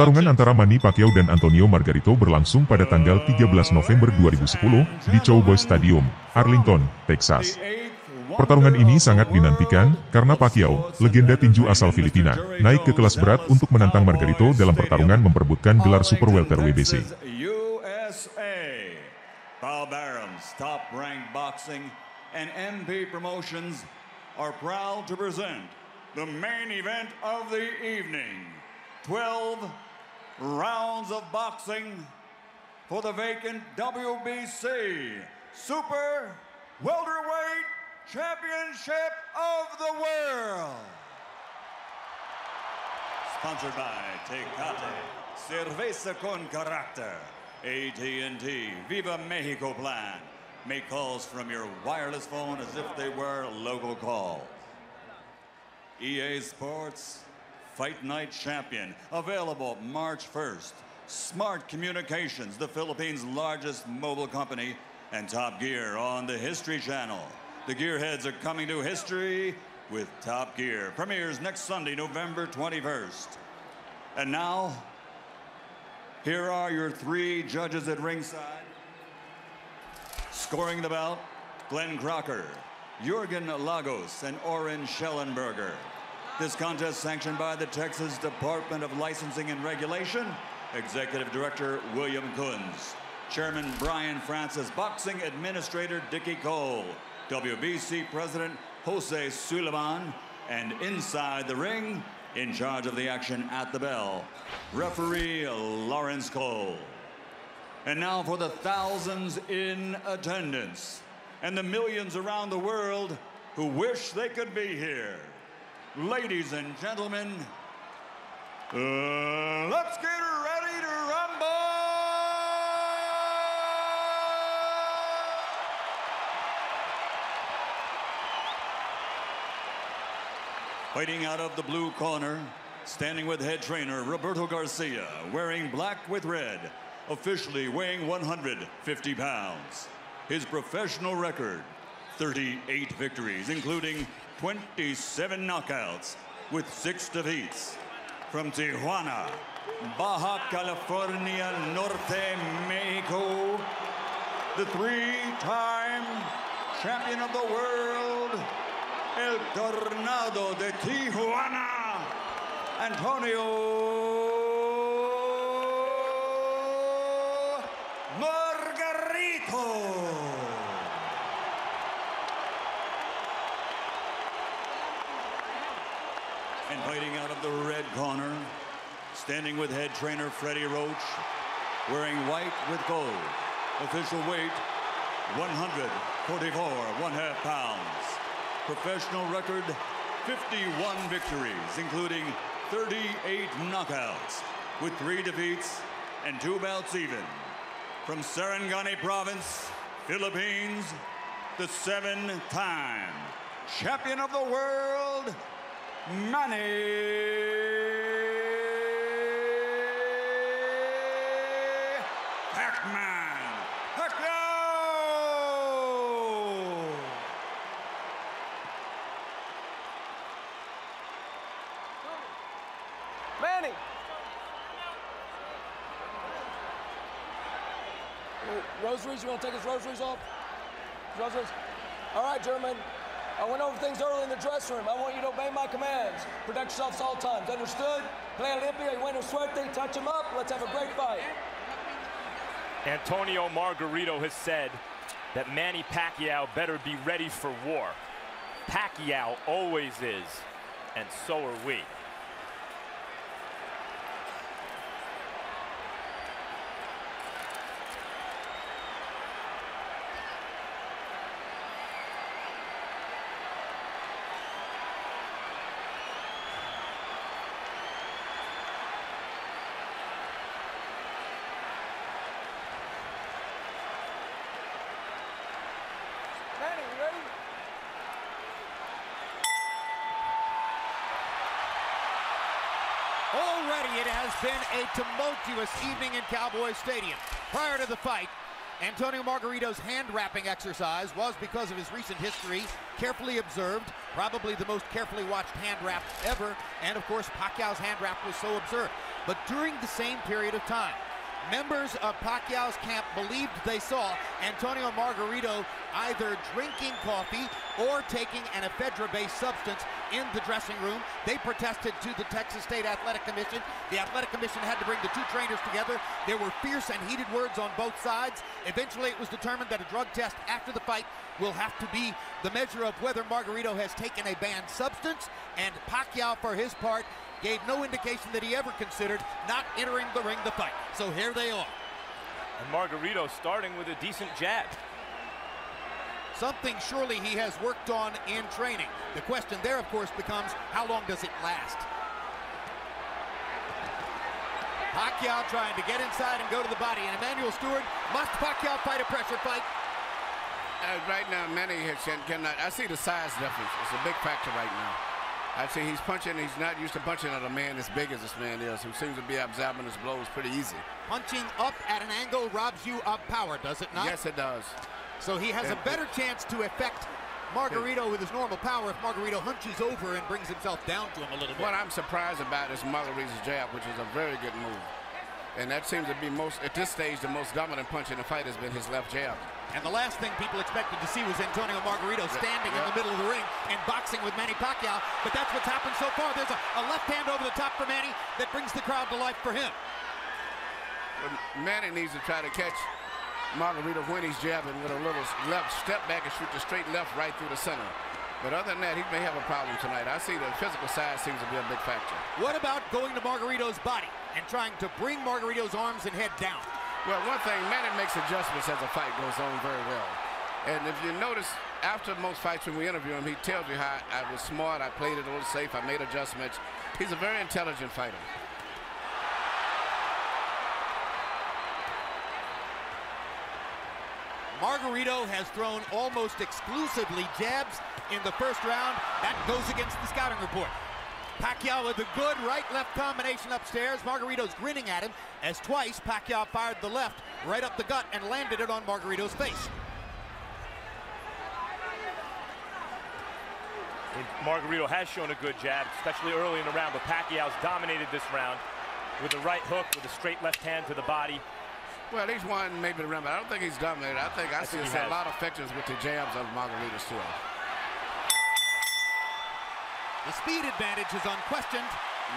Pertarungan antara Manny Pacquiao dan Antonio Margarito berlangsung pada tanggal 13 November 2010 di Cowboys Stadium, Arlington, Texas. Pertarungan ini sangat dinantikan karena Pacquiao, legenda tinju asal Filipina, naik ke kelas berat untuk menantang Margarito dalam pertarungan memperebutkan gelar super welter WBC. Top-ranked boxing and MP Promotions are proud to present the main event of the evening. 12 rounds of boxing for the vacant WBC Super Welterweight Championship of the World. Sponsored by Tecate, Cerveza con Carácter, AT&T, Viva Mexico Plan. Make calls from your wireless phone as if they were local calls. EA Sports Fight Night Champion, available March 1st. Smart Communications, the Philippines' largest mobile company, and Top Gear on the History Channel. The Gearheads are coming to history with Top Gear. Premieres next Sunday, November 21st. And now, here are your three judges at ringside. Scoring the bout, Glenn Crocker, Jürgen Lagos, and Oren Schellenberger. This contest sanctioned by the Texas Department of Licensing and Regulation, Executive Director William Kunz, Chairman Brian Francis, Boxing Administrator Dickie Cole, WBC President Jose Suleiman, and inside the ring, in charge of the action at the bell, referee Lawrence Cole. And now for the thousands in attendance and the millions around the world who wish they could be here. Ladies and gentlemen, let's get ready to rumble! Fighting out of the blue corner, standing with head trainer Roberto Garcia, wearing black with red, officially weighing 150 pounds. His professional record, 38 victories, including 27 knockouts with 6 defeats. From Tijuana, Baja California Norte, Mexico, the 3-time champion of the world, El Tornado de Tijuana, Antonio Margarito. And fighting out of the red corner, standing with head trainer Freddie Roach, wearing white with gold. Official weight, 144 1/2 pounds. Professional record, 51 victories, including 38 knockouts, with 3 defeats and 2 bouts even. From Sarangani Province, Philippines, the 7-time champion of the world, Manny Pacquiao! Manny! Rosaries, you want to take his rosaries off? Rosaries? All right, gentlemen. I went over things early in the dressing room. I want you to obey my commands. Protect yourselves all times. Understood? Play Olympia, you win a suerte, touch him up. Let's have a great fight. Antonio Margarito has said that Manny Pacquiao better be ready for war. Pacquiao always is, and so are we. Manny, you ready? Already it has been a tumultuous evening in Cowboys Stadium. Prior to the fight, Antonio Margarito's hand-wrapping exercise was, because of his recent history, carefully observed Probably the most carefully watched hand wrap ever, and of course Pacquiao's hand wrap was so absurd. But during the same period of time, members of Pacquiao's camp believed they saw Antonio Margarito either drinking coffee or taking an ephedra-based substance in the dressing room. They protested to the Texas State Athletic Commission. The Athletic Commission had to bring the two trainers together. There were fierce and heated words on both sides. Eventually, it was determined that a drug test after the fight will have to be the measure of whether Margarito has taken a banned substance, and Pacquiao, for his part, gave no indication that he ever considered not entering the ring to fight. So here they are. And Margarito starting with a decent jab. Something surely he has worked on in training. The question there, of course, becomes how long does it last? Pacquiao trying to get inside and go to the body. And Emmanuel Stewart, must Pacquiao fight a pressure fight? Right now, Manny cannot. I see the size difference. It's a big factor right now. I see he's punching. He's not used to punching at a man as big as this man is, who seems to be absorbing his blows pretty easy. Punching up at an angle robs you of power, does it not? Yes, it does. So he has a better chance to affect Margarito with his normal power if Margarito hunches over and brings himself down to him a little bit. What I'm surprised about is Margarito's jab, which is a very good move. And that seems to be at this stage, the most dominant punch in the fight has been his left jab. And the last thing people expected to see was Antonio Margarito standing in the middle of the ring and boxing with Manny Pacquiao. But that's what's happened so far. There's a left hand over the top for Manny that brings the crowd to life for him. Well, Manny needs to try to catch Margarito when he's jabbing with a little left step back and shoot the straight left right through the center. But other than that, he may have a problem tonight. I see the physical side seems to be a big factor. What about going to Margarito's body and trying to bring Margarito's arms and head down? Well, one thing, Manny makes adjustments as the fight goes on very well. And if you notice, after most fights when we interview him, he tells you how I was smart, I played it a little safe, I made adjustments. He's a very intelligent fighter. Margarito has thrown almost exclusively jabs in the first round. That goes against the scouting report. Pacquiao with a good right-left combination upstairs. Margarito's grinning at him as twice Pacquiao fired the left right up the gut and landed it on Margarito's face. And Margarito has shown a good jab, especially early in the round, but Pacquiao's dominated this round with a right hook with a straight left hand to the body. Well, he's won maybe the round, but I don't think he's dominated. I see a lot of effectiveness with the jabs of Margarito still. The speed advantage is unquestioned,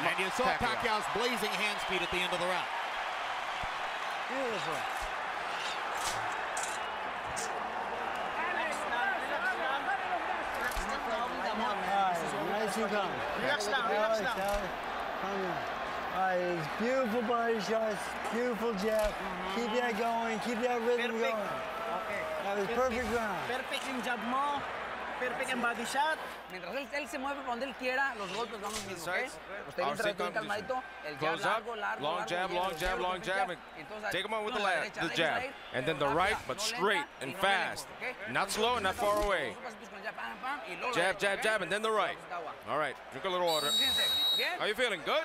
and you saw Pacquiao's blazing hand speed at the end of the round. Beautiful. Nice and calm. Relax now, relax now. All right, it's beautiful body shots, beautiful jab. Keep that going, keep that rhythm going. Okay. That was perfect round. Perfect yung jab mo, perfect yung body shot. Mientras él se mueve para donde él quiera, los golpes van los mismos, ¿ok? Usted bien calmadito, el jab largo, long jab, long jab, and take him on with the jab. And then the right, but straight and fast. Not slow, not far away. Jab, jab, jab, and then the right. All right, drink a little water. How you feeling? Good?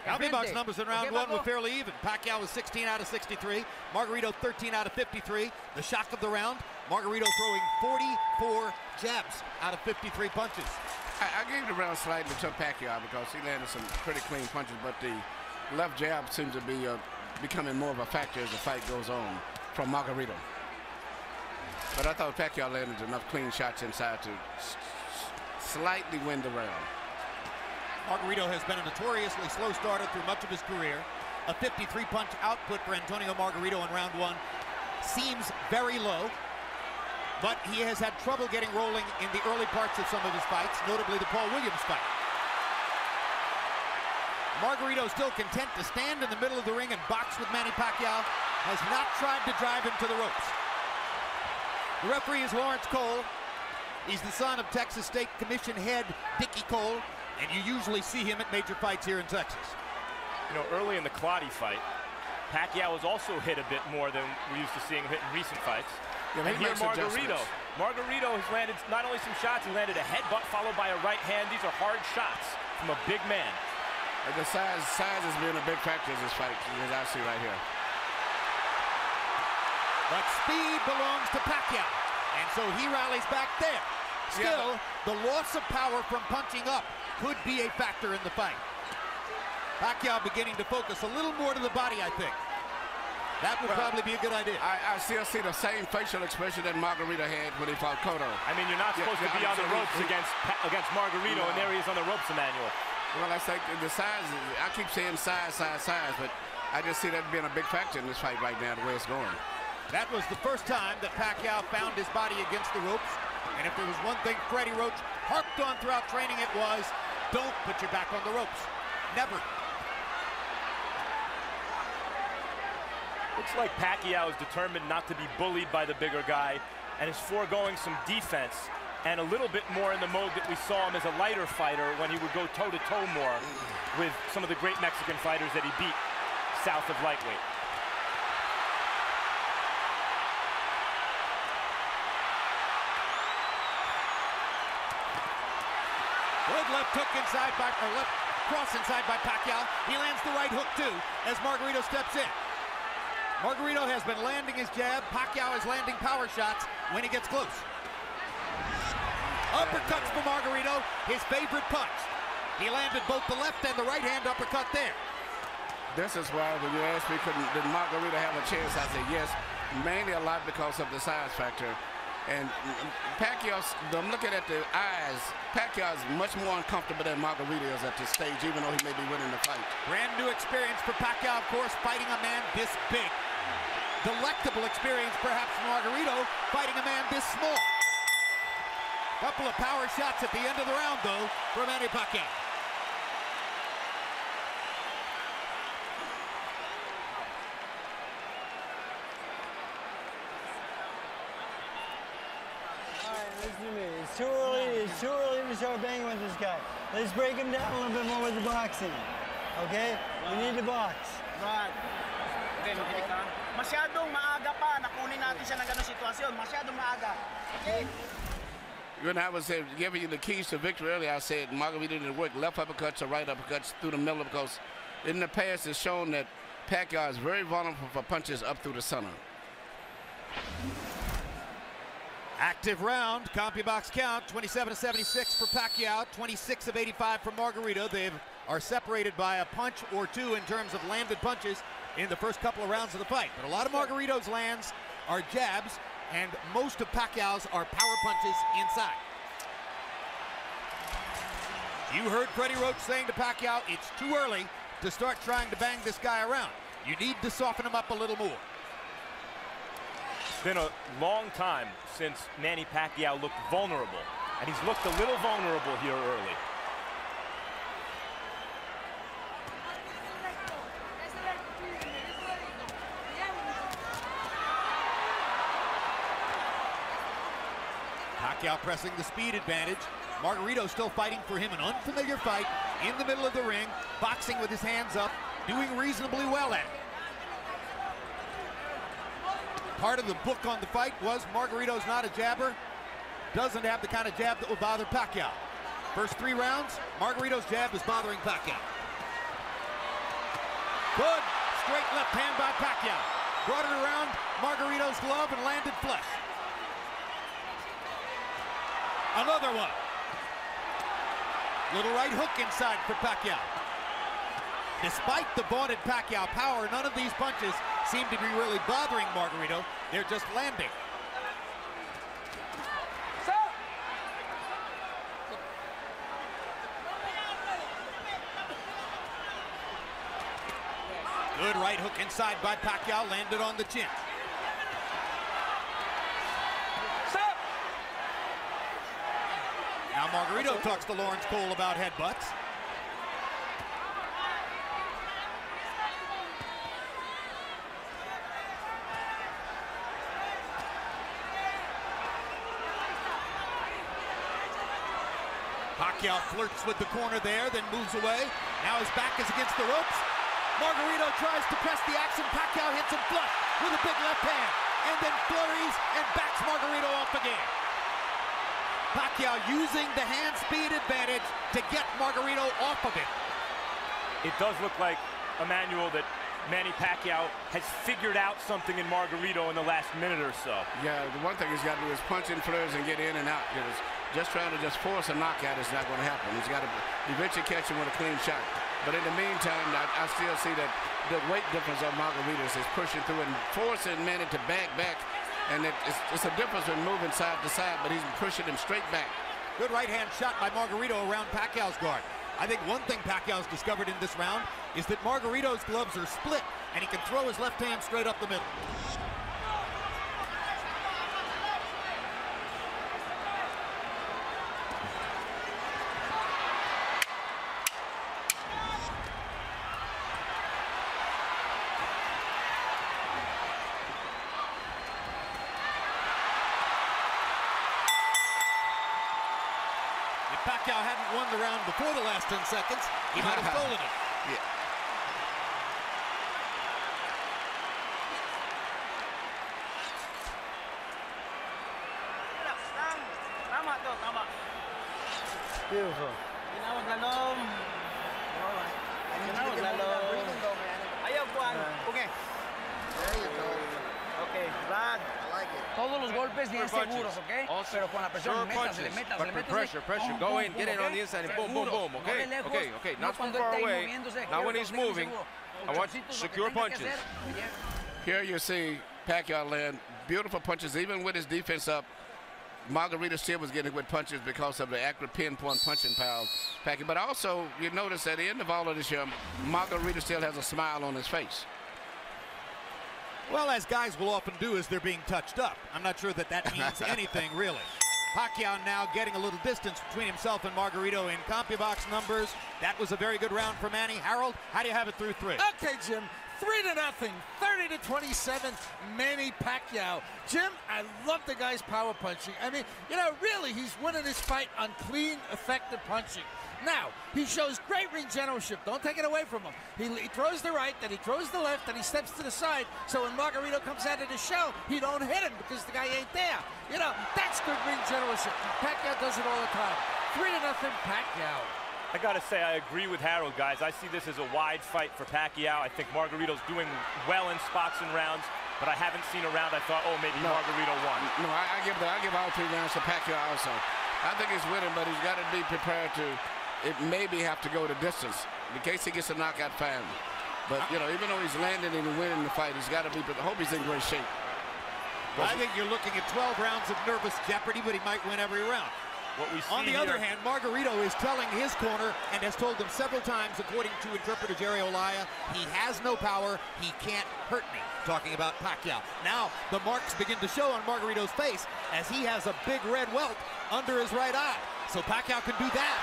Healthy box numbers in round one were fairly even. Pacquiao was 16 out of 63. Margarito 13 out of 53. The shock of the round, Margarito throwing 44 jabs out of 53 punches. I gave the round slightly to Pacquiao because he landed some pretty clean punches, but the left jab seems to be becoming more of a factor as the fight goes on from Margarito. But I thought Pacquiao landed enough clean shots inside to slightly win the round. Margarito has been a notoriously slow starter through much of his career. A 53-punch output for Antonio Margarito in round one seems very low, but he has had trouble getting rolling in the early parts of some of his fights, notably the Paul Williams fight. Margarito still content to stand in the middle of the ring and box with Manny Pacquiao, has not tried to drive him to the ropes. The referee is Lawrence Cole. He's the son of Texas State Commission head Dickie Cole, and you usually see him at major fights here in Texas. You know, early in the Clottey fight, Pacquiao was also hit a bit more than we're used to seeing him hit in recent fights. Yeah, and here Margarito has landed not only some shots, he landed a headbutt followed by a right hand. These are hard shots from a big man. And the size has been a big factor in this fight, as I see right here. But speed belongs to Pacquiao. And so he rallies back there. Still, the loss of power from punching up could be a factor in the fight. Pacquiao beginning to focus a little more to the body, I think. That would probably be a good idea. I still see the same facial expression that Margarito had when he fought Cotto. I mean, you're not supposed to be on the ropes against Margarito, and there he is on the ropes, Emmanuel. Well, I say the size, I keep saying size, but I just see that being a big factor in this fight right now, the way it's going. That was the first time that Pacquiao found his body against the ropes. And if there was one thing Freddie Roach harped on throughout training, it was, don't put your back on the ropes. Never. Looks like Pacquiao is determined not to be bullied by the bigger guy and is foregoing some defense and a little bit more in the mode that we saw him as a lighter fighter when he would go toe-to-toe more with some of the great Mexican fighters that he beat south of lightweight. Good left hook inside by, or left cross inside by Pacquiao. He lands the right hook too as Margarito steps in. Margarito has been landing his jab. Pacquiao is landing power shots when he gets close. Uppercuts for Margarito, his favorite punch. He landed both the left and the right hand uppercut there. This is why when you asked me, did Margarito have a chance, I said yes, mainly a lot because of the size factor. And Pacquiao, I'm looking at the eyes, Pacquiao is much more uncomfortable than Margarito is at this stage, even though he may be winning the fight. Brand new experience for Pacquiao, of course, fighting a man this big. Delectable experience, perhaps, for Margarito, fighting a man this small. Couple of power shots at the end of the round, though, for Manny Pacquiao. Listen to me. It's too early to start banging with this guy. Let's break him down a little bit more with the boxing. Okay? We need to box. Right. Okay. Masyadong maaga pa. Nakunin natin siya ng ganung sitwasyon. Masyadong maaga. Okay? When I was giving you the keys to victory earlier, I said Margarito didn't work left uppercuts or right uppercuts through the middle because in the past it's shown that Pacquiao is very vulnerable for punches up through the center. Active round, CompuBox count, 27-76 for Pacquiao, 26 of 85 for Margarito. They are separated by a punch or two in terms of landed punches in the first couple of rounds of the fight. But a lot of Margarito's lands are jabs, and most of Pacquiao's are power punches inside. You heard Freddie Roach saying to Pacquiao, it's too early to start trying to bang this guy around. You need to soften him up a little more. It's been a long time since Manny Pacquiao looked vulnerable, and he's looked a little vulnerable here early. Pacquiao pressing the speed advantage. Margarito still fighting for him, an unfamiliar fight in the middle of the ring, boxing with his hands up, doing reasonably well at it. Part of the book on the fight was Margarito's not a jabber, doesn't have the kind of jab that will bother Pacquiao. First 3 rounds, Margarito's jab is bothering Pacquiao. Good straight left hand by Pacquiao. Brought it around Margarito's glove and landed flush. Another one. Little right hook inside for Pacquiao. Despite the vaunted Pacquiao power, none of these punches seem to be really bothering Margarito. They're just landing. Good right hook inside by Pacquiao, landed on the chin. Now Margarito talks to Lawrence Cole about headbutts. Pacquiao flirts with the corner there, then moves away. Now his back is against the ropes. Margarito tries to press the action. Pacquiao hits him flush with a big left hand, and then flurries and backs Margarito off again. Pacquiao using the hand speed advantage to get Margarito off of it. It does look like, Emmanuel, that Manny Pacquiao has figured out something in Margarito in the last minute or so. Yeah, the one thing he's got to do is punch in flurries and get in and out. Because just trying to just force a knockout is not going to happen. He's got to eventually catch him with a clean shot. But in the meantime, I still see that the weight difference of Margarito is pushing through and forcing Manny to back. And it's a difference in moving side to side, but he's pushing him straight back. Good right-hand shot by Margarito around Pacquiao's guard. I think one thing Pacquiao's discovered in this round is that Margarito's gloves are split, and he can throw his left hand straight up the middle. Pacquiao hadn't won the round before the last 10 seconds, he might have stolen it. Yeah. Beautiful. Todos los golpes bien seguros, ¿ok? Pero con la presión, métasele. Pressure. Go in, get in on the inside, and boom, okay? Okay. Not from far away. Now when he's moving, I want secure punches. Here you see Pacquiao land beautiful punches, even with his defense up. Margarito still was getting good punches because of the accurate pinpoint punching power of Pacquiao. But also, you notice at the end of all of this here, Margarito still has a smile on his face. Well, as guys will often do as they're being touched up. I'm not sure that means anything, really. Pacquiao now getting a little distance between himself and Margarito in CompuBox numbers. That was a very good round for Manny. Harold, how do you have it through 3? Okay, Jim. 3-0, 30-27, Manny Pacquiao. Jim, I love the guy's power punching. I mean, you know, really, he's winning this fight on clean, effective punching. Now, he shows great ring generalship. Don't take it away from him. He throws the right, then he throws the left, then he steps to the side. So when Margarito comes out of the show, he don't hit him because the guy ain't there. You know, that's good ring generalship. Pacquiao does it all the time. 3-0, Pacquiao. I gotta say, I agree with Harold, guys. I see this as a wide fight for Pacquiao. I think Margarito's doing well in spots and rounds, but I haven't seen a round I thought, oh, maybe Margarito won. No, I give all 3 rounds to Pacquiao also. I think he's winning, but he's got to be prepared to maybe have to go the distance in case he gets a knockout fan. But, you know, even though he's landing and winning the fight, he's got to be, I hope he's in great shape. I think you're looking at 12 rounds of nervous jeopardy, but he might win every round. On the other hand, Margarito is telling his corner and has told them several times, according to interpreter Jerry Olaya, he has no power, he can't hurt me. Talking about Pacquiao. Now, the marks begin to show on Margarito's face as he has a big red welt under his right eye. So Pacquiao can do that.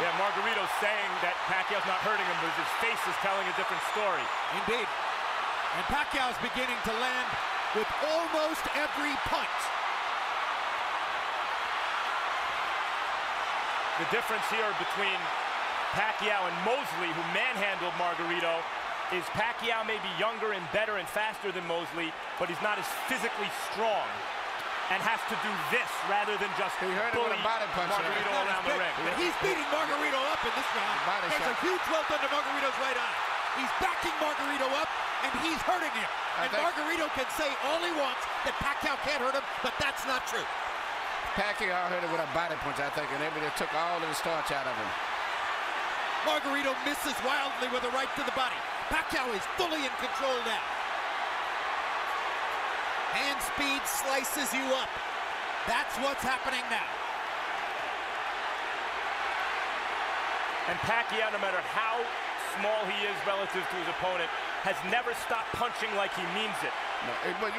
Yeah, Margarito's saying that Pacquiao's not hurting him, but his face is telling a different story. Indeed. And Pacquiao's beginning to land with almost every punch. The difference here between Pacquiao and Mosley, who manhandled Margarito, is Pacquiao may be younger and better and faster than Mosley, but he's not as physically strong and has to do this rather than just bully Margarito around the ring. He's beating Margarito up in this round. There's a huge welt under Margarito's right eye. He's backing Margarito up, and he's hurting him. And Margarito can say all he wants that Pacquiao can't hurt him, but that's not true. Pacquiao hurt him with a body punch, I think, and everybody took all of the starch out of him. Margarito misses wildly with a right to the body. Pacquiao is fully in control now. Hand speed slices you up. That's what's happening now. And Pacquiao, no matter how small he is relative to his opponent, has never stopped punching like he means it. No, but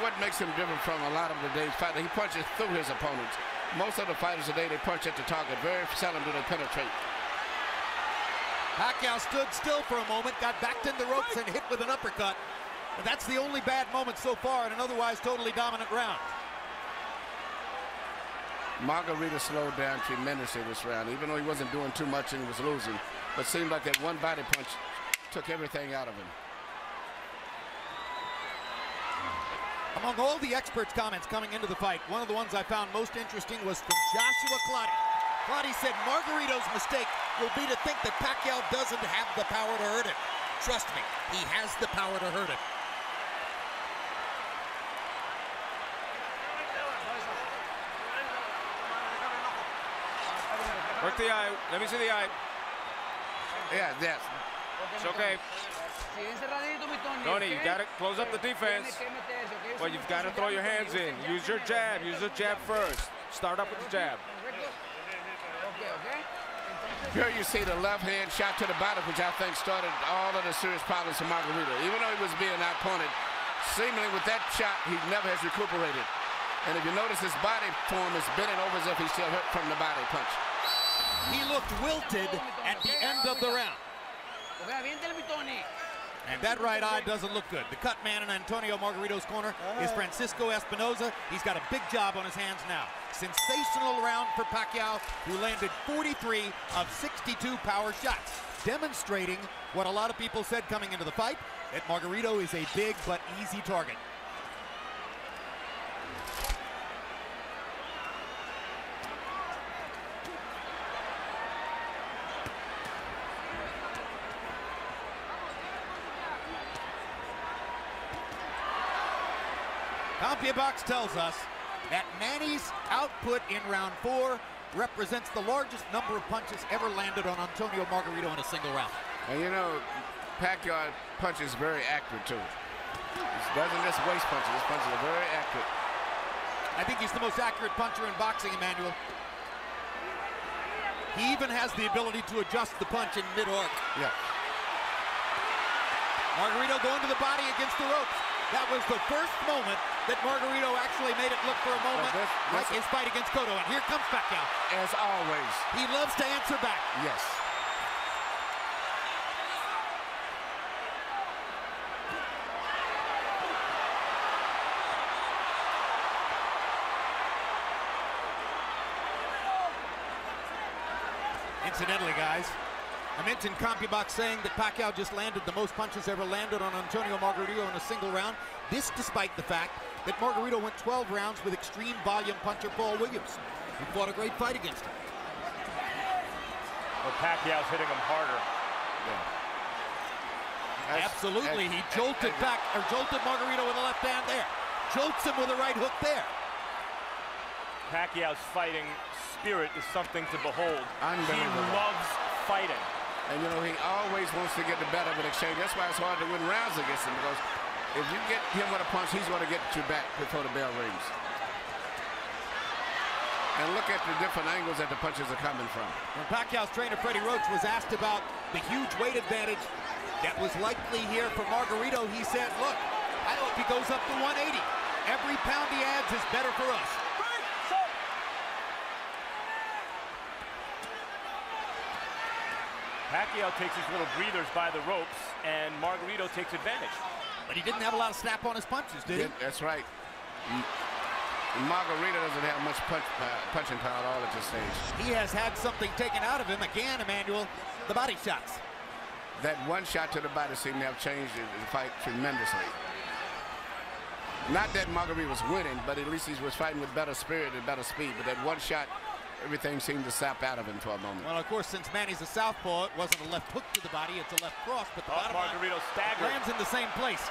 what makes him different from a lot of today's fighters, he punches through his opponents. Most of the fighters today, they punch at the target. Very seldom do they penetrate. Pacquiao stood still for a moment, got backed in the ropes and hit with an uppercut. And that's the only bad moment so far in an otherwise totally dominant round. Margarito slowed down tremendously this round, even though he wasn't doing too much and he was losing. But it seemed like that one body punch took everything out of him. Among all the experts' comments coming into the fight, one of the ones I found most interesting was from Joshua Clottey. Clottey said Margarito's mistake will be to think that Pacquiao doesn't have the power to hurt him. Trust me, he has the power to hurt him. Work the eye. Let me see the eye. Yeah, yes. It's okay. Tony, you got to close up the defense. Well, you've got to throw your hands in. Use your jab. Use the jab first. Start up with the jab. Here you see the left hand shot to the body, which I think started all of the serious problems for Margarito. Even though he was being outpointed, seemingly with that shot, he never has recuperated. And if you notice, his body form is bending over as if he's still hurt from the body punch. He looked wilted at the end of the round. And that right eye doesn't look good. The cut man in Antonio Margarito's corner is Francisco Espinoza. He's got a big job on his hands now. Sensational round for Pacquiao, who landed 43 of 62 power shots, demonstrating what a lot of people said coming into the fight, that Margarito is a big but easy target. CompuBox tells us that Manny's output in round 4 represents the largest number of punches ever landed on Antonio Margarito in a single round. And you know, Pacquiao punches very accurate too. He doesn't just waste punches. His punches are very accurate. I think he's the most accurate puncher in boxing, Emmanuel. He even has the ability to adjust the punch in mid-arc. Yeah. Margarito going to the body against the ropes. That was the first moment that Margarito actually made it look for a moment like his fight against Cotto. And here comes Pacquiao. As always. He loves to answer back. Yes. Incidentally, guys, I mentioned CompuBox saying that Pacquiao just landed the most punches ever landed on Antonio Margarito in a single round. This despite the fact that Margarito went 12 rounds with extreme volume puncher Paul Williams, who fought a great fight against him. Well, Pacquiao's hitting him harder. Yeah. Absolutely, he jolted Margarito with a left hand there. Jolts him with a right hook there. Pacquiao's fighting spirit is something to behold. He loves fighting. And you know, he always wants to get the better of an exchange. That's why it's hard to win rounds against him, because if you get him with a punch, he's going to get you back before the bell rings. And look at the different angles that the punches are coming from. When Pacquiao's trainer, Freddie Roach, was asked about the huge weight advantage that was likely here for Margarito, he said, look, I hope he goes up to 180. Every pound he adds is better for us. Pacquiao takes his little breathers by the ropes, and Margarito takes advantage. But he didn't have a lot of snap on his punches, did he? That's right. Margarito doesn't have much punching power at all at this stage. He has had something taken out of him again, Emmanuel, the body shots. That one shot to the body seemed to have changed the fight tremendously. Not that Margarito was winning, but at least he was fighting with better spirit and better speed. But that one shot, everything seemed to sap out of him for a moment. Well, of course, since Manny's a southpaw, it wasn't a left hook to the body, it's a left cross, but the bottom Margarito lands in the same place.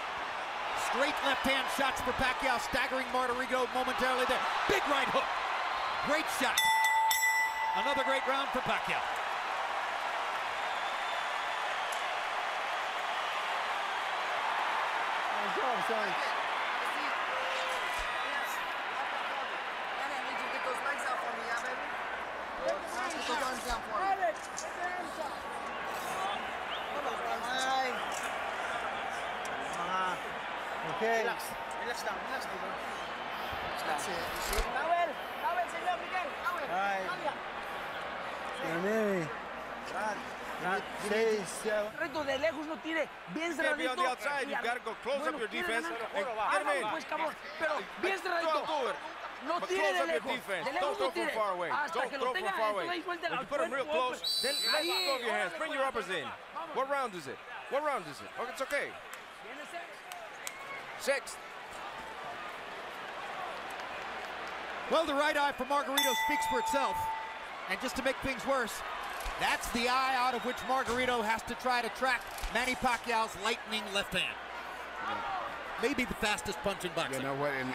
Straight left-hand shots for Pacquiao, staggering Margarito momentarily there. Big right hook. Great shot. Another great round for Pacquiao. Nice job, son. Okay. Relax. Relax down. Relax down. That's it. Towel. Towel, señor Miguel. Towel. Manny. Reto de lejos no tire. Bien cerradito. Be on the outside. You've got to go close up your defense and get him in. Pues, cabrón. Pero bien cerradito. No But tire close de up your lejos. defense. De Don't lejos throw no from tire. far away. Hasta Don't que throw lo from tenga. far away. Entonces ahí suelta When you put him real close, then let go of your hands. Bring your uppers in. What round is it? What round is it? Oh, it's okay. Sixth. Well, the right eye for Margarito speaks for itself. And just to make things worse, that's the eye out of which Margarito has to try to track Manny Pacquiao's lightning left hand. Maybe the fastest punch in boxing. You know what, and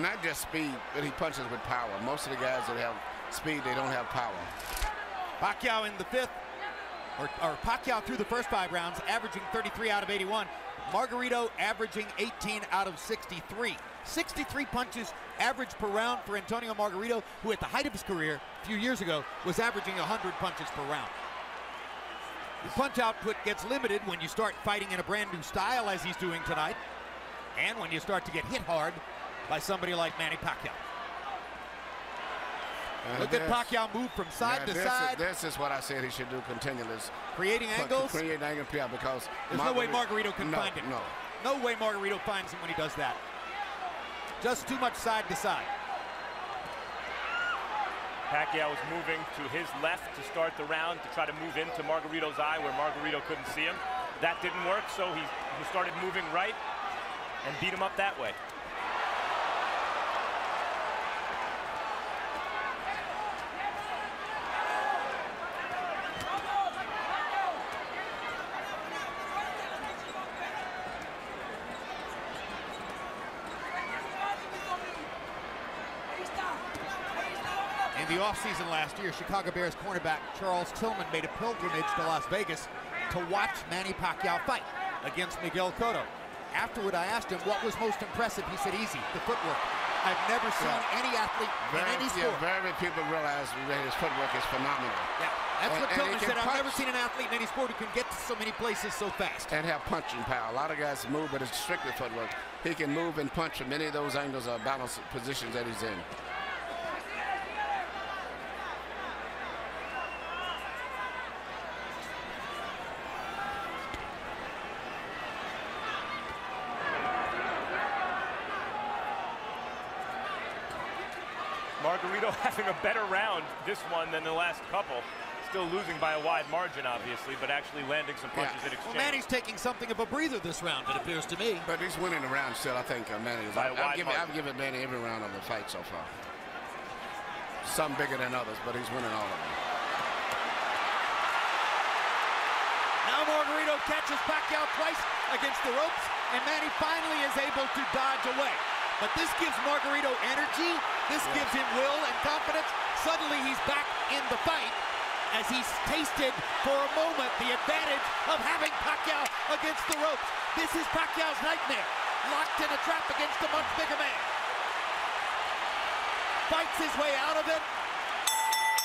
not just speed, but he punches with power. Most of the guys that have speed, they don't have power. Pacquiao in the fifth, or Pacquiao through the first 5 rounds, averaging 33 out of 81. Margarito averaging 18 out of 63. 63 punches average per round for Antonio Margarito, who at the height of his career a few years ago was averaging 100 punches per round. The punch output gets limited when you start fighting in a brand new style as he's doing tonight, and when you start to get hit hard by somebody like Manny Pacquiao. Look at Pacquiao move from side to side. This is what I said he should do continually. Creating angles? Creating angles, yeah, because there's no way Margarito can find him. No way Margarito finds him when he does that. Just too much side to side. Pacquiao was moving to his left to start the round to try to move into Margarito's eye where Margarito couldn't see him. That didn't work, so he started moving right and beat him up that way. In the offseason last year, Chicago Bears cornerback Charles Tillman made a pilgrimage to Las Vegas to watch Manny Pacquiao fight against Miguel Cotto. Afterward, I asked him what was most impressive. He said, easy, the footwork. I've never seen any athlete in any sport. Very people realize that his footwork is phenomenal. Yeah, that's what Tillman said. I've never seen an athlete in any sport who can get to so many places so fast. And have punching power. A lot of guys move, but it's strictly footwork. He can move and punch from any of those angles or balanced positions that he's in. Margarito having a better round this one than the last couple. Still losing by a wide margin, obviously, but actually landing some punches in exchange. Well, Manny's taking something of a breather this round, it appears to me. But he's winning the round still, I think, Manny. I've given Manny every round of the fight so far. Some bigger than others, but he's winning all of them. Now Margarito catches Pacquiao twice against the ropes, and Manny finally is able to dodge away. But this gives Margarito energy, this gives him will and confidence. Suddenly he's back in the fight as he's tasted for a moment the advantage of having Pacquiao against the ropes. This is Pacquiao's nightmare, locked in a trap against a much bigger man. Fights his way out of it,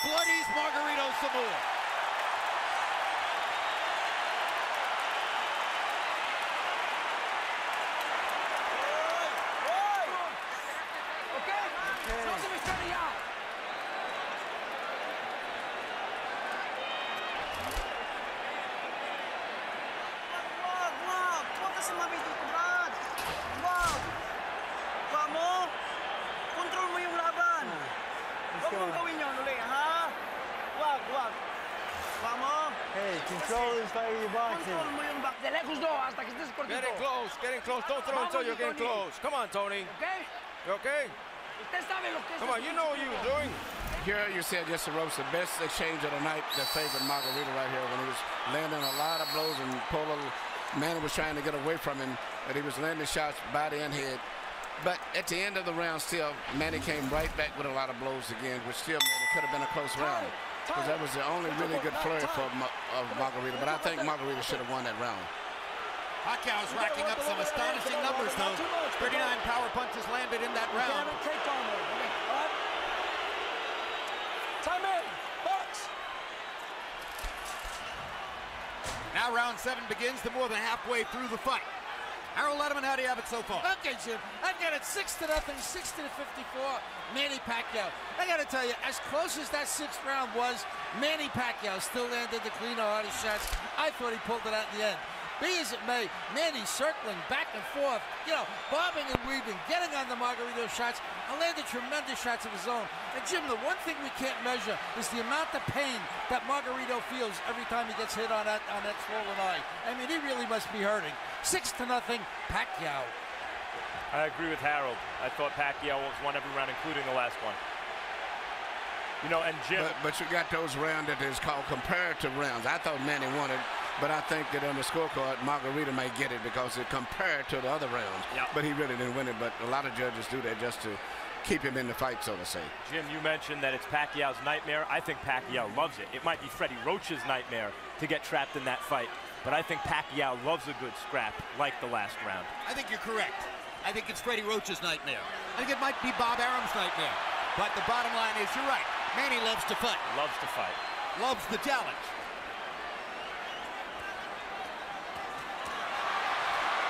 bloodies Margarito some more. Hey, control is part of your boxing. Getting close. Don't throw until you're getting close. Come on, Tony. Okay? You okay? Come on, you know what you're doing. Here you said just the ropes, the best exchange of the night that favored Margarito right here when he was landing a lot of blows and Manny was trying to get away from him, but he was landing shots body and head. But at the end of the round still, Manny came right back with a lot of blows again, which still made it could have been a close round. Because that was the only really good flurry for Margarito. But I think Margarito should have won that round. Pacquiao's racking up some astonishing numbers, though. 39 power punches landed in that round. Time in. Box. Now round 7 begins, to more than halfway through the fight. Harold Letterman, how do you have it so far? Okay, Jim. I've got it 6-0, 60-54, Manny Pacquiao. I got to tell you, as close as that 6th round was, Manny Pacquiao still landed the cleaner, hardest shots. I thought he pulled it out in the end. Be as it may, Manny circling back and forth, bobbing and weaving, getting on the Margarito shots, and landed tremendous shots of his own. And Jim, the one thing we can't measure is the amount of pain that Margarito feels every time he gets hit on that swollen eye. I mean, he really must be hurting. 6-0, Pacquiao. I agree with Harold. I thought Pacquiao won every round, including the last one. And Jim. But you got those rounds that is called comparative rounds. I thought Manny won it But I think that on the scorecard, Margarito may get it because it compared to the other rounds. Yep. But he really didn't win it. But a lot of judges do that just to keep him in the fight, so to say. Jim, you mentioned that it's Pacquiao's nightmare. I think Pacquiao loves it. It might be Freddie Roach's nightmare to get trapped in that fight. But I think Pacquiao loves a good scrap like the last round. I think you're correct. I think it's Freddie Roach's nightmare. I think it might be Bob Arum's nightmare. But the bottom line is, you're right. Manny loves to fight. Loves to fight. Loves the challenge.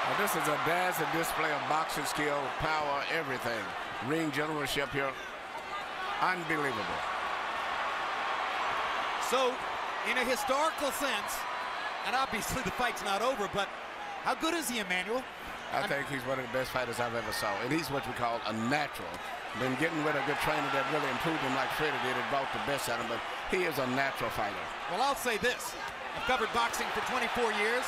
Well, this is a dazzling display of boxing skill, power, everything. Ring generalship here. Unbelievable. So, in a historical sense, and obviously the fight's not over, but how good is he, Emmanuel? I think he's one of the best fighters I've ever saw. And he's what we call a natural. Been getting with a good trainer that really improved him like Freddie did and brought the best out of him, but he is a natural fighter. Well, I'll say this. I've covered boxing for 24 years,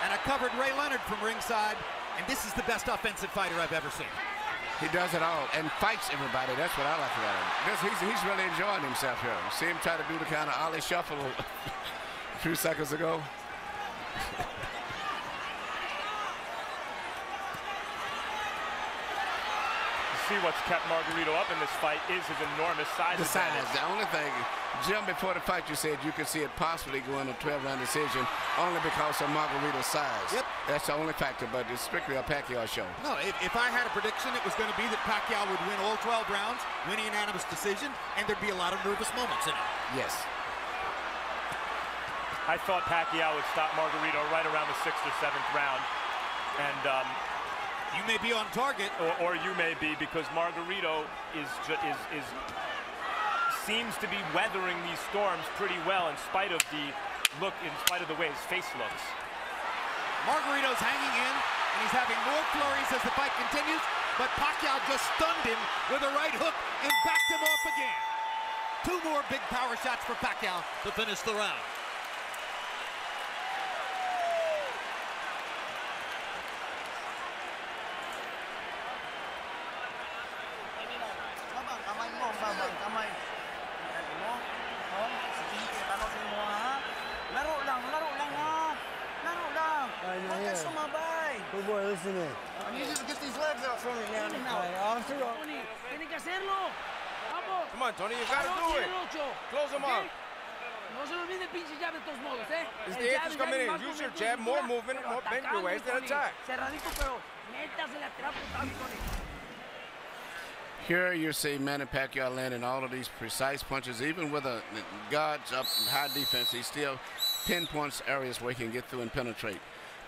and I covered Ray Leonard from ringside, and this is the best offensive fighter I've ever seen. He does it all and fights everybody. That's what I like about him. He's really enjoying himself here. See him try to do the kind of Ollie shuffle a few seconds ago. See what's kept Margarito up in this fight is his enormous size. The size. The only thing, Jim, before the fight you said you could see it possibly going a 12-round decision only because of Margarito's size. Yep. That's the only factor, but it's strictly a Pacquiao show. No, if I had a prediction, it was going to be that Pacquiao would win all 12 rounds, win a unanimous decision, and there'd be a lot of nervous moments in it. Yes. I thought Pacquiao would stop Margarito right around the 6th or 7th round. And you may be on target, or you may be, because Margarito seems to be weathering these storms pretty well in spite of the way his face looks. Margarito's hanging in, and he's having more flurries as the fight continues, but Pacquiao just stunned him with a right hook and backed him off again. 2 more big power shots for Pacquiao to finish the round. Good boy, listen in. I need you to get these legs out from me now. Tony, tiene que hacerlo. Vamos. Come on, Tony, you gotta do it. Close him up. No se me olvide el pinche jab de todos modos, ¿eh? It's the eighth is coming in. Use your jab, more movement, more bend your waist, and attack. Cerradito, pero métase la tirar putazo, Tony. Here you see Manny Pacquiao landing all of these precise punches. Even with a guards up high defense, he still pinpoints areas where he can get through and penetrate.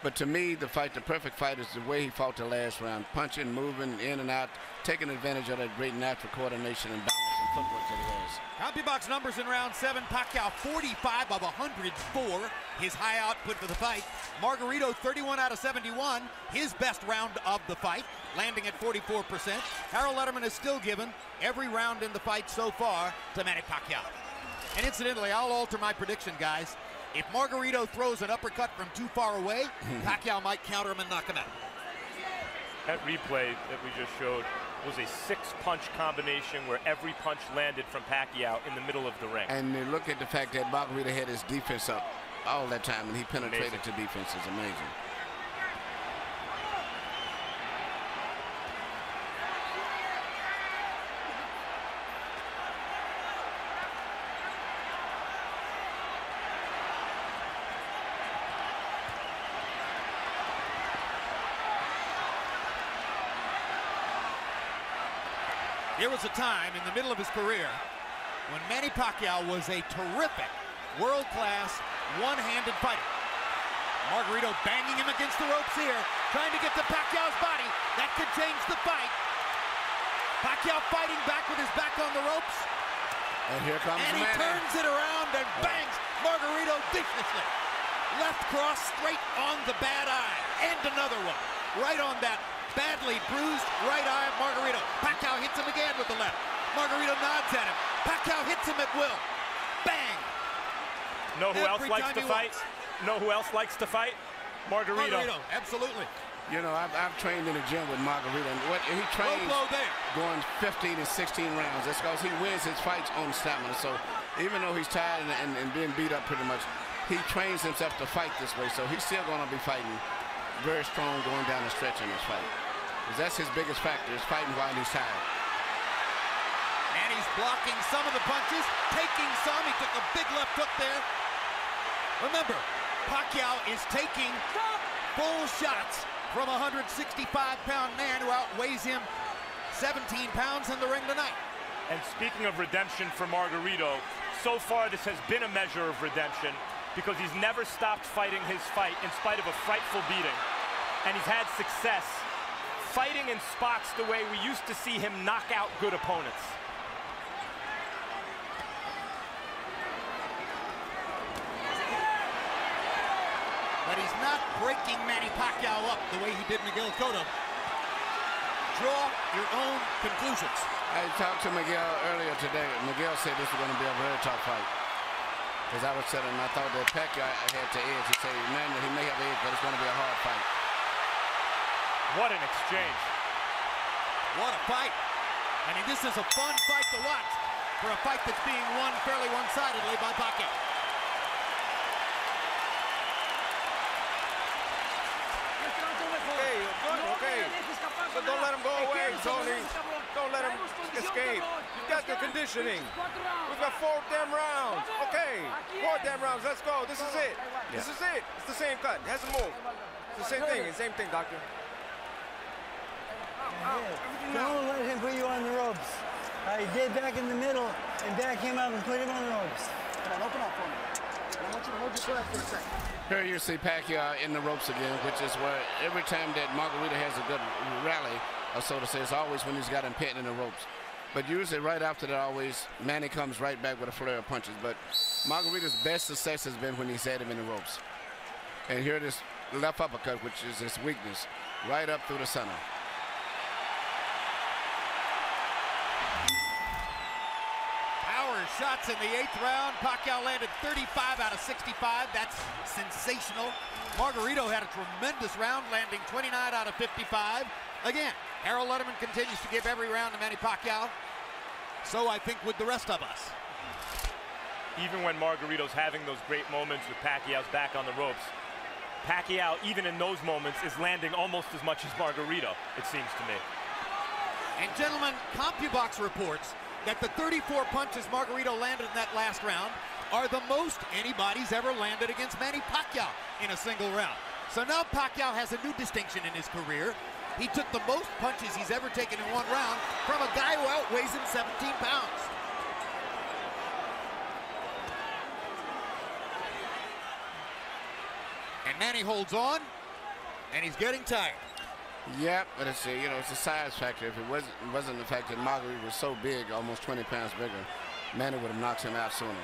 But to me, the perfect fight is the way he fought the last round. Punching, moving in and out, taking advantage of that great natural coordination and balance and footwork that he has. CompuBox numbers in round 7. Pacquiao 45 of 104, his high output for the fight. Margarito 31 out of 71, his best round of the fight, landing at 44%. Harold Letterman is still given every round in the fight so far to Manny Pacquiao. And incidentally, I'll alter my prediction, guys. If Margarito throws an uppercut from too far away, Pacquiao might counter him and knock him out. That replay that we just showed was a 6-punch combination where every punch landed from Pacquiao in the middle of the ring. And look at the fact that Margarito had his defense up all that time, and he penetrated to defense. It's amazing. There was a time in the middle of his career when Manny Pacquiao was a terrific, world-class, one-handed fighter. Margarito banging him against the ropes here, trying to get to Pacquiao's body. That could change the fight. Pacquiao fighting back with his back on the ropes. And here comes Manny. And he turns it around and bangs Margarito viciously. Left cross straight on the bad eye. And another one right on that badly bruised right eye of Margarito. Pacquiao hits him again with the left. Margarito nods at him. Pacquiao hits him at will. Bang! Know who else likes to fight? Know who else likes to fight? Margarito. Absolutely. You know, I've trained in the gym with Margarito, and what he trains going 15 and 16 rounds. That's because he wins his fights on stamina. So even though he's tired and being beat up pretty much, he trains himself to fight this way, so he's still going to be fighting very strong going down the stretch in this fight. Because that's his biggest factor, is fighting while he's tired. And he's blocking some of the punches, taking some. He took a big left hook there. Remember, Pacquiao is taking full shots from a 165-pound man who outweighs him 17 pounds in the ring tonight. And speaking of redemption for Margarito, so far this has been a measure of redemption because he's never stopped fighting his fight in spite of a frightful beating. And he's had success fighting in spots the way we used to see him knock out good opponents. But he's not breaking Manny Pacquiao up the way he did Miguel Cotto. Draw your own conclusions. I talked to Miguel earlier today. Miguel said this was going to be a very tough fight. Because I was telling him I thought that Pacquiao had to edge. He said, man, he may have edge, but it's going to be a hard fight. What an exchange. What a fight. I mean, this is a fun fight to watch for a fight that's being won fairly one-sidedly by Pacquiao. Okay. So don't let him go away, Tony. Don't let him escape. You've got the conditioning. We've got 4 damn rounds. Okay, 4 damn rounds. Let's go. This is it. Yeah. This is it. It's the same cut. It hasn't moved. It's the same thing. Same thing, doctor. Don't let him put you on the ropes. He did back in the middle and back him up and put him on the ropes. Come on, open up for me. Here you see Pacquiao in the ropes again, which is where every time that Margarito has a good rally, or so to say, it's always when he's got him pinned in the ropes. But usually right after that, always, Manny comes right back with a flare of punches. But Margarito's best success has been when he's had him in the ropes. And here this left uppercut, which is his weakness, right up through the center. Shots in the 8th round. Pacquiao landed 35 out of 65. That's sensational. Margarito had a tremendous round, landing 29 out of 55. Again, Harold Letterman continues to give every round to Manny Pacquiao. So I think with the rest of us. Even when Margarito's having those great moments with Pacquiao's back on the ropes, Pacquiao, even in those moments, is landing almost as much as Margarito, it seems to me. And gentlemen, CompuBox reports that the 34 punches Margarito landed in that last round are the most anybody's ever landed against Manny Pacquiao in a single round. So now Pacquiao has a new distinction in his career. He took the most punches he's ever taken in one round from a guy who outweighs him 17 pounds. And Manny holds on, and he's getting tired. Yep, but it's it's a size factor. If it wasn't the fact that Margarito was so big, almost 20 pounds bigger, Manny would have knocked him out sooner.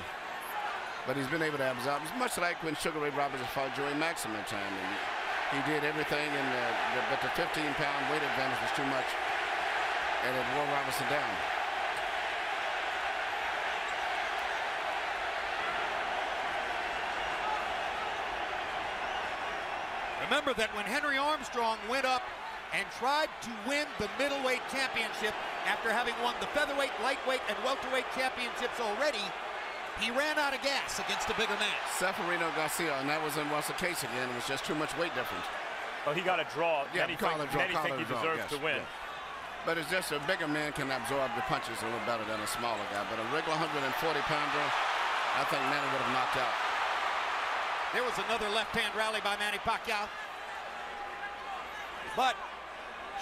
But he's been able to absorb. It's much like when Sugar Ray Roberts fought Joey Maxim at time. He did everything, but the 15-pound weight advantage was too much, and it wore Robertson down. Remember that when Henry Armstrong went up and tried to win the middleweight championship after having won the featherweight, lightweight, and welterweight championships already, he ran out of gas against a bigger man. Seferino Garcia, and that was once the case again. It was just too much weight difference. Well, he got a draw. Yeah, Many think he deserves to win. Yes. But it's just a bigger man can absorb the punches a little better than a smaller guy. But a regular 140-pounder, I think Manny would have knocked out. There was another left-hand rally by Manny Pacquiao. But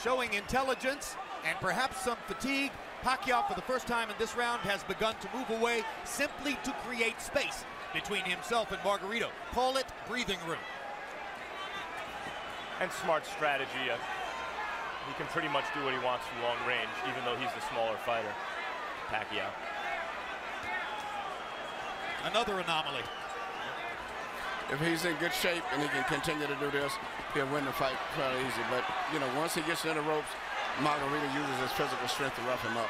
showing intelligence and perhaps some fatigue, Pacquiao for the first time in this round has begun to move away simply to create space between himself and Margarito. Call it breathing room. And smart strategy. He can pretty much do what he wants from long range, even though he's the smaller fighter, Pacquiao. Another anomaly. If he's in good shape and he can continue to do this, he'll win the fight fairly easy. But, once he gets in the ropes, Margarito uses his physical strength to rough him up.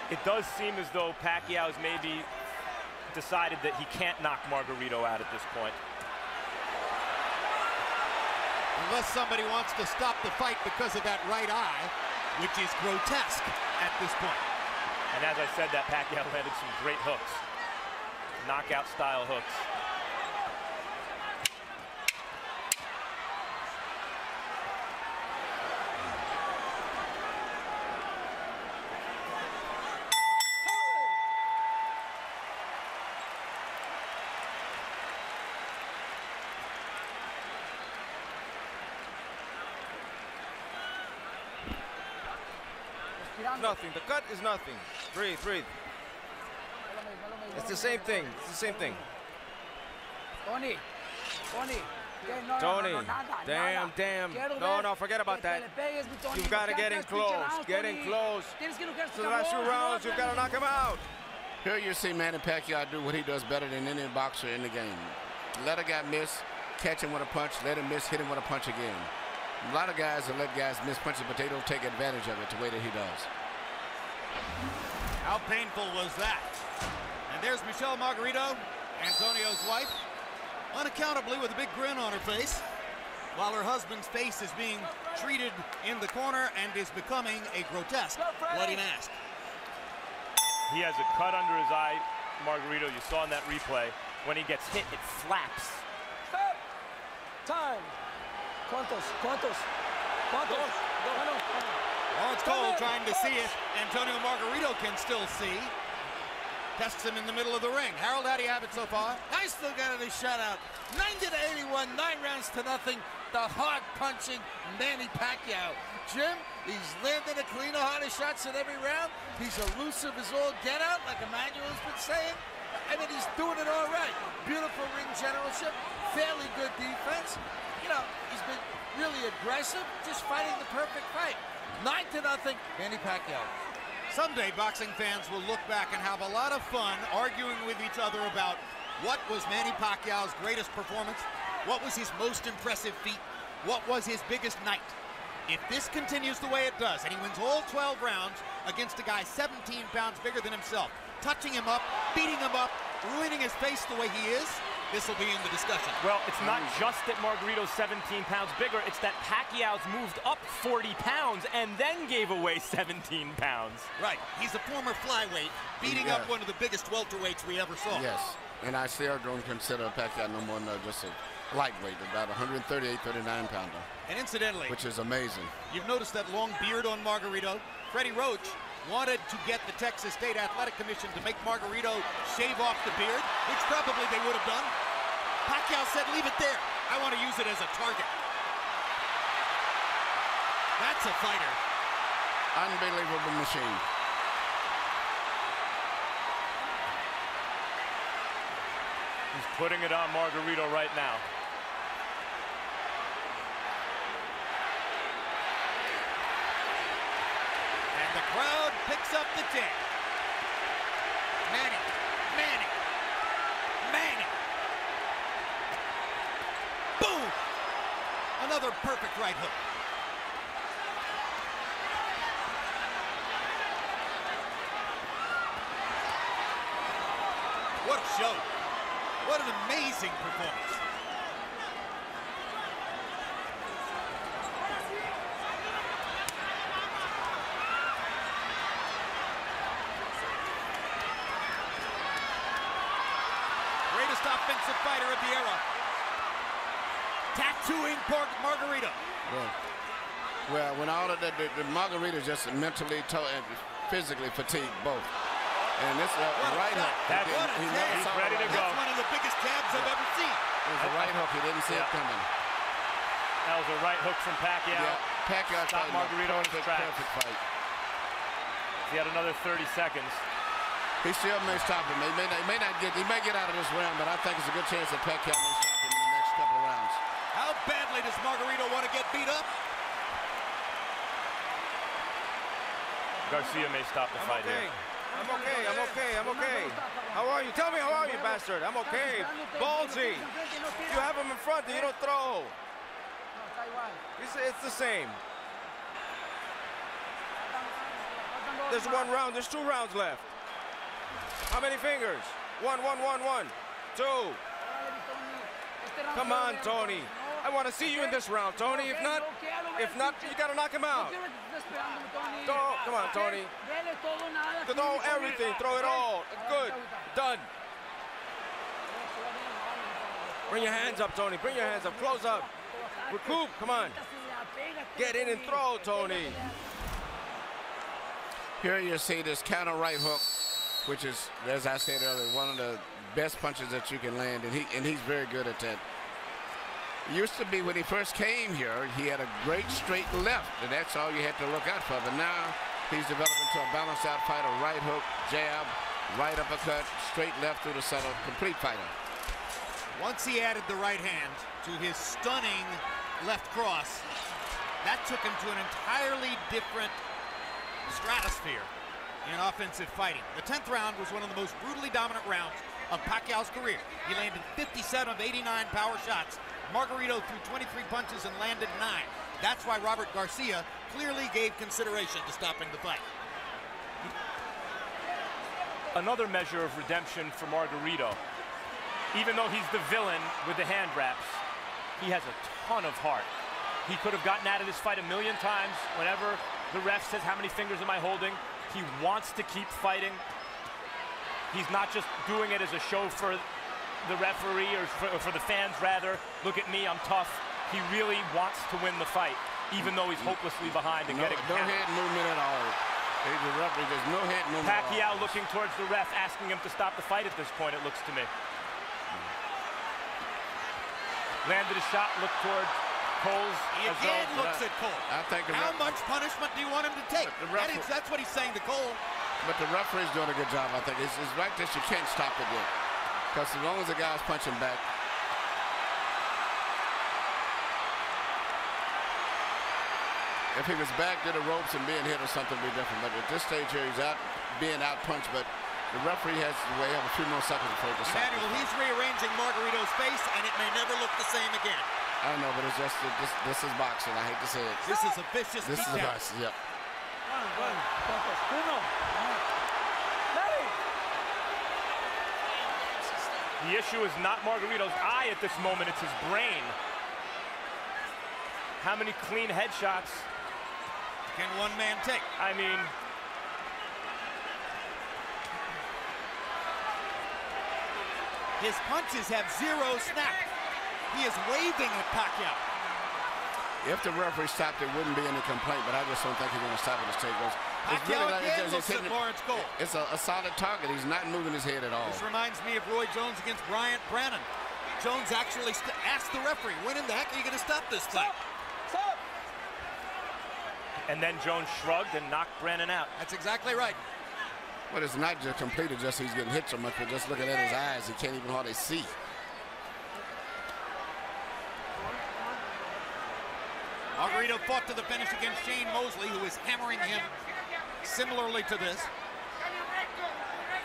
It does seem as though Pacquiao's maybe decided that he can't knock Margarito out at this point. Unless somebody wants to stop the fight because of that right eye, which is grotesque at this point. And as I said, that Pacquiao landed some great hooks. Knockout-style hooks. nothing. The cut is nothing. Breathe, breathe. It's the same thing. It's the same thing. Tony. Damn. No, forget about that. You've got to get in close. Get in close. So the last 2 rounds, you've got to knock him out. Here you see Manny Pacquiao do what he does better than any boxer in the game. Let a guy miss, catch him with a punch, let him miss, hit him with a punch again. A lot of guys will let guys miss punches, but they don't take advantage of it the way that he does. How painful was that? And there's Michelle Margarito, Antonio's wife, unaccountably with a big grin on her face, while her husband's face is being treated in the corner and is becoming a grotesque bloody mask. He has a cut under his eye, Margarito. You saw in that replay. When he gets hit, it flaps. Stop. Time. ¿Cuántos? Lawrence Cole trying to see if Antonio Margarito can still see. Tests him in the middle of the ring. Harold, how do you have it so far? I still got it a shutout. 90-81, 9 rounds to nothing. The hard-punching Manny Pacquiao. Jim, he's landing a cleaner, harder shots at every round. He's elusive as all get out, like Emmanuel's been saying. I mean, he's doing it all right. Beautiful ring generalship, fairly good defense. You know, he's been really aggressive, just fighting the perfect fight. 9-0, Manny Pacquiao. Someday, boxing fans will look back and have a lot of fun arguing with each other about what was Manny Pacquiao's greatest performance, what was his most impressive feat, what was his biggest night. If this continues the way it does, and he wins all 12 rounds against a guy 17 pounds bigger than himself, touching him up, beating him up, ruining his face the way he is, this will be in the discussion. Well, it's not just that Margarito's 17 pounds bigger, it's that Pacquiao's moved up 40 pounds and then gave away 17 pounds. Right, he's a former flyweight, beating up one of the biggest welterweights we ever saw. Yes, and I still don't consider Pacquiao no more than just a lightweight, about 138, 39-pounder. And incidentally, which is amazing. You've noticed that long beard on Margarito. Freddie Roach wanted to get the Texas State Athletic Commission to make Margarito shave off the beard, which probably they would have done. Pacquiao said, leave it there. I want to use it as a target. That's a fighter. Unbelievable machine. He's putting it on Margarito right now. The crowd picks up the chant. Manny. Boom! Another perfect right hook. What a show. What an amazing performance. Offensive fighter of the era. Tattooing Margarito. Well, when all of the Margarito just mentally and physically fatigued both. And this right hook. He's ready to go. That's one of the biggest jabs I've ever seen. It was a right hook. He didn't see it coming. That was a right hook from Pacquiao. Yeah, Pacquiao stopped Margarito in his tracks. Perfect fight. He had another 30 seconds. He still may stop him. He may get out of this round, but I think it's a good chance that Pacquiao may stop him in the next couple of rounds. How badly does Margarito want to get beat up? Garcia may stop the fight here. I'm okay. How are you? Tell me, how are you, bastard? I'm okay. Ballsy. You have him in front, you don't throw. It's the same. There's 1 round, there's 2 rounds left. How many fingers? 1, 2. Come on, Tony. I want to see you in this round, Tony. If not, you got to knock him out. Come on, Tony. Throw everything. Throw it all. Good. Done. Bring your hands up, Tony. Bring your hands up. Close up. Recoup. Come on. Get in and throw, Tony. Here you see this counter right hook, which is, as I said earlier, one of the best punches that you can land, and he's very good at that. It used to be when he first came here, he had a great straight left, and that's all you had to look out for. But now He's developed into a balanced out fighter. Right hook, jab, right uppercut, straight left through the center. Complete fighter. Once he added the right hand to his stunning left cross, that took him to an entirely different stratosphere in offensive fighting. The 10th round was one of the most brutally dominant rounds of Pacquiao's career. He landed 57 of 89 power shots. Margarito threw 23 punches and landed 9. That's why Robert Garcia clearly gave consideration to stopping the fight. Another measure of redemption for Margarito. Even though he's the villain with the hand wraps, he has a ton of heart. He could have gotten out of this fight a million times. Whenever the ref says, how many fingers am I holding? He wants to keep fighting. He's not just doing it as a show for the referee or for the fans, rather. Look at me, I'm tough. He really wants to win the fight, even though he's hopelessly behind and getting no head movement at all. The referee, there's no head movement. Pacquiao looking towards the ref, asking him to stop the fight at this point, it looks to me. Landed a shot, looked towards Cole's. He again looks at Cole. I think how much punishment do you want him to take? That's what he's saying to Cole. But the referee's doing a good job, I think. It's right that you can't stop it yet. Because as long as the guy's punching back. If he was back to the ropes and being hit or something, would be different. But at this stage here, he's out being out punched. But the referee has to have a few more seconds before he decides. Emmanuel, he's rearranging Margarito's face, and it may never look the same again. I know, but it's just this is boxing. I hate to say it. This is a vicious beatdown. This is a boxing. Yep. The issue is not Margarito's eye at this moment, it's his brain. How many clean headshots can one man take? I mean, his punches have zero snap. He is waving at Pacquiao. If the referee stopped, there wouldn't be any complaint, but I just don't think he's going to stop at this stage. Pacquiao again looks at Lawrence Cole. It's a solid target. He's not moving his head at all. This reminds me of Roy Jones against Bryant Brannon. Jones actually asked the referee, when in the heck are you going to stop this fight? Stop! And then Jones shrugged and knocked Brannon out. That's exactly right. But it's not just completed, just he's getting hit so much, but just looking at his eyes, he can't even hardly see. Margarito fought to the finish against Shane Mosley, who is hammering him similarly to this.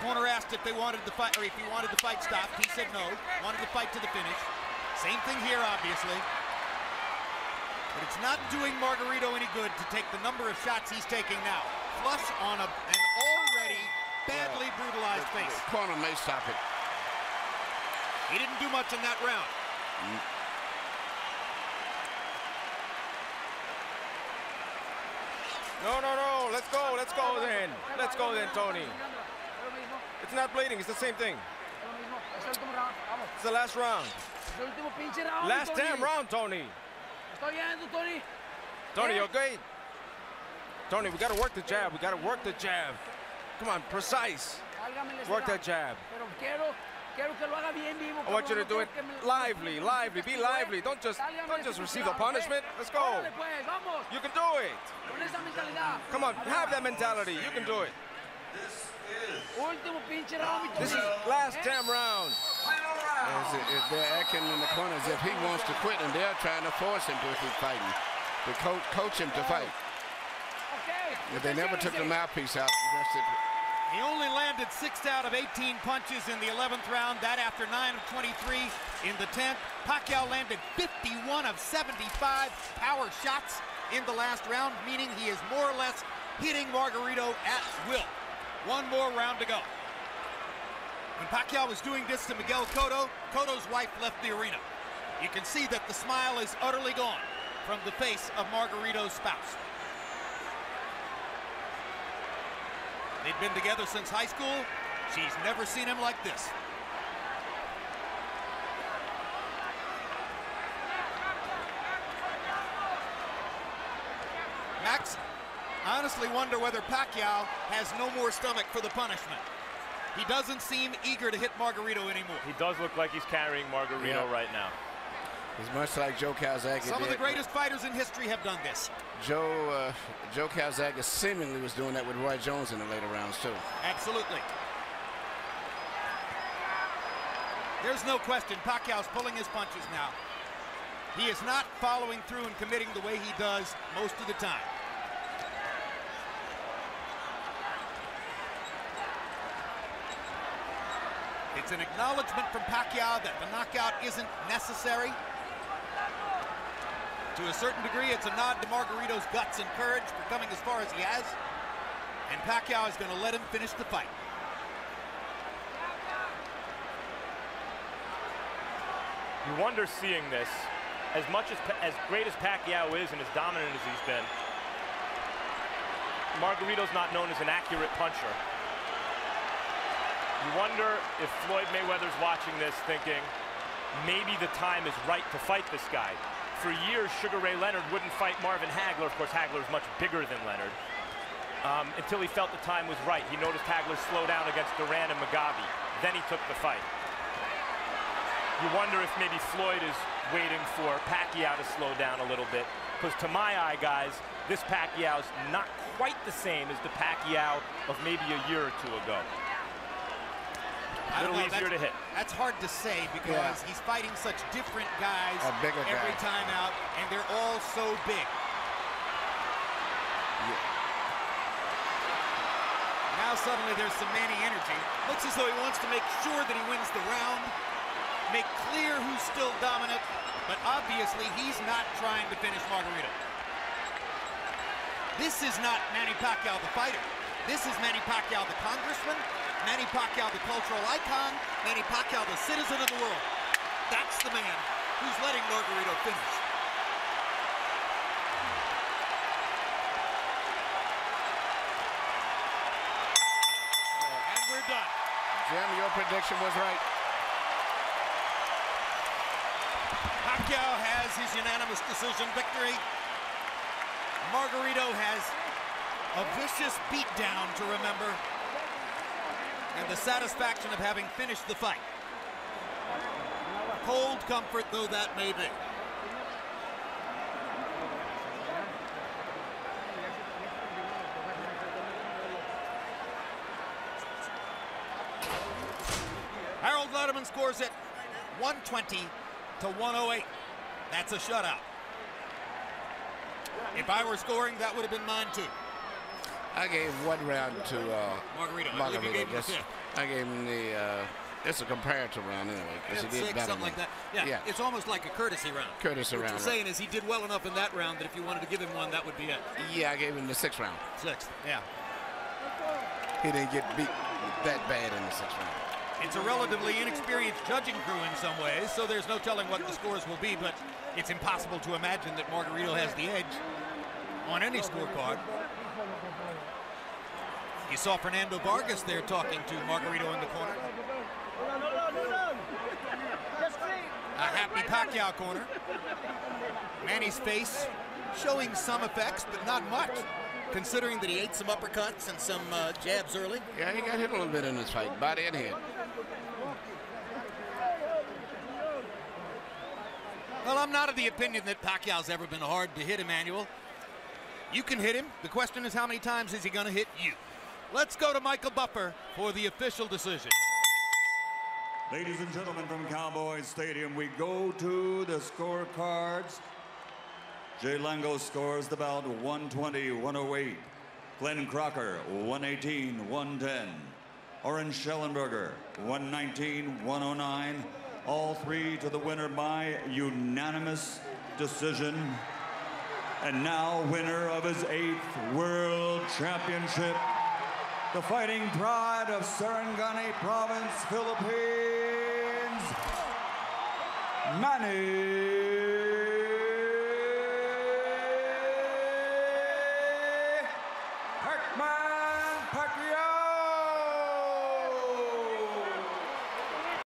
Corner asked if they wanted the fight, or if he wanted the fight stopped. He said no, wanted the fight to the finish. Same thing here, obviously. But it's not doing Margarito any good to take the number of shots he's taking now. Flush on an already badly brutalized face. The corner may stop it. He didn't do much in that round. No, let's go then. Let's go then, Tony. It's not bleeding, it's the same thing. It's the last round. Last damn round, Tony. Tony, you okay? Tony, we gotta work the jab, Come on, precise. Work that jab. I want you to do it lively, be lively. Don't just receive the punishment. Let's go. You can do it. Come on, have that mentality. You can do it. This is last damn round. They're acting in the corner as if he wants to quit, and they're trying to force him to keep fighting, to coach him to fight. But they never took the mouthpiece out. He only landed 6 out of 18 punches in the 11th round, that after 9 of 23 in the 10th. Pacquiao landed 51 of 75 power shots in the last round, meaning he is more or less hitting Margarito at will. One more round to go. When Pacquiao was doing this to Miguel Cotto, Cotto's wife left the arena. You can see that the smile is utterly gone from the face of Margarito's spouse. They've been together since high school. She's never seen him like this. Max, I honestly wonder whether Pacquiao has no more stomach for the punishment. He doesn't seem eager to hit Margarito anymore. He does look like he's carrying Margarito right now. It's much like Joe Calzaghe. Some of the greatest fighters in history have done this. Joe Calzaghe seemingly was doing that with Roy Jones in the later rounds too. Absolutely. There's no question Pacquiao's pulling his punches now. He is not following through and committing the way he does most of the time. It's an acknowledgement from Pacquiao that the knockout isn't necessary. To a certain degree, it's a nod to Margarito's guts and courage for coming as far as he has. And Pacquiao is going to let him finish the fight. You wonder seeing this, as great as Pacquiao is and as dominant as he's been, Margarito's not known as an accurate puncher. You wonder if Floyd Mayweather's watching this thinking, maybe the time is right to fight this guy. For years, Sugar Ray Leonard wouldn't fight Marvin Hagler. Of course, Hagler's much bigger than Leonard. Until he felt the time was right. He noticed Hagler slow down against Duran and Mugabe. Then he took the fight. You wonder if maybe Floyd is waiting for Pacquiao to slow down a little bit. Because to my eye, guys, this Pacquiao's not quite the same as the Pacquiao of maybe a year or two ago. A little easier to hit. That's hard to say because he's fighting such different guys every time out, and they're all so big. Now suddenly there's some Manny energy. Looks as though he wants to make sure that he wins the round, make clear who's still dominant, but obviously he's not trying to finish Margarito. This is not Manny Pacquiao the fighter. This is Manny Pacquiao the congressman, Manny Pacquiao the cultural icon, Manny Pacquiao the citizen of the world. That's the man who's letting Margarito finish. And we're done. Jim, your prediction was right. Pacquiao has his unanimous decision victory. Margarito has a vicious beatdown to remember, and the satisfaction of having finished the fight. Cold comfort though that may be. Harold Lederman scores it 120 to 108. That's a shutout. If I were scoring, that would have been mine too. I gave one round to Margarito. I gave him the it's a comparative round anyway, because he did better. Something like that. Yeah, it's almost like a courtesy round. Courtesy round. What you're saying is he did well enough in that round that if you wanted to give him one, that would be it. Yeah, I gave him the 6th round. 6th, yeah. He didn't get beat that bad in the 6th round. It's a relatively inexperienced judging crew in some ways, so there's no telling what the scores will be, but it's impossible to imagine that Margarito has the edge on any scorecard. You saw Fernando Vargas there talking to Margarito in the corner. A happy Pacquiao corner. Manny's face showing some effects, but not much, considering that he ate some uppercuts and some jabs early. Yeah, he got hit a little bit in this fight, body and head. Well, I'm not of the opinion that Pacquiao's ever been hard to hit, Emmanuel. You can hit him. The question is, how many times is he going to hit you? Let's go to Michael Buffer for the official decision. Ladies and gentlemen from Cowboys Stadium, we go to the scorecards. Jay Lango scores the bout 120-108. Glenn Crocker 118-110. Oren Schellenberger 119-109. All three to the winner by unanimous decision. And now winner of his 8th World Championship, the fighting pride of Sarangani Province, Philippines, Manny